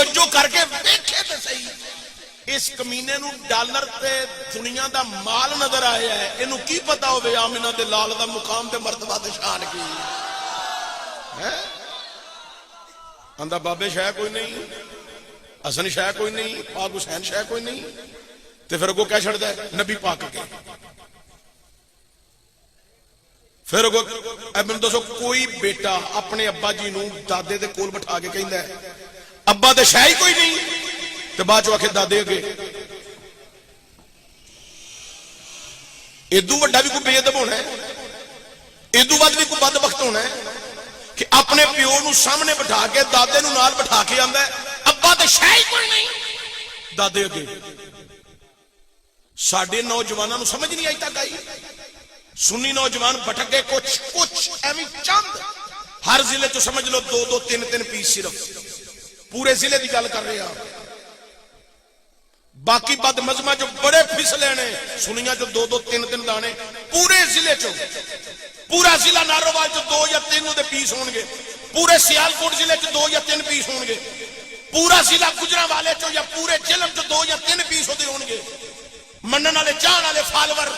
तवज्जो करके वेखे तो सही। इस कमीने नूं डॉलर ते दुनिया दा माल नजर आया है, इनू की पता होवे आमिना दे लाल दा मुकाम ते मर्तबा ते शान की है। आंदा बाबे शह कोई नहीं, हसन शह कोई नहीं, पाक हुसैन शह कोई नहीं, तो फिर अगो कह छड़दा है नबी पाक के। फिर अगो मैनूं दसो कोई बेटा अपने अब्बा जी नूं दादे दे कोल बिठा के कहंदा है अब्बा ते शह ही कोई नहीं, तो बाद चो आखे दादे अगे। इदू वड्डा भी कोई बेअदब होना है, इदू वध भी कोई बदबख्त होना है कि अपने प्यो नूं सामने बिठा के दादे नूं नाल बिठा के आंदा है अब्बा ते शह ही कोई नहीं, दादे अगे। साडे नौजवानों नूं समझ नहीं आई तक आई। सुन्नी नौजवान भटक गए, कुछ एवं चंद हर जिले चो समझ लो 2-2 3-3 पीस, सिर्फ पूरे जिले की गल कर रहे हैं। बाकी बद मजमा जो बड़े फिसले ने सुनिया जो 2-2 3-3 दाने पूरे जिले चो, पूरा जिला नारोवाल चो 2 या 3 दे पीस होंगे, पूरे सियालकोट जिले च 2 या 3 पीस होंगे, पूरा जिला गुजरांवाले चो या पूरे जिले चो 2 या 3 पीस होते होंगे। मनन वाले चाहण वाले फॉलोवर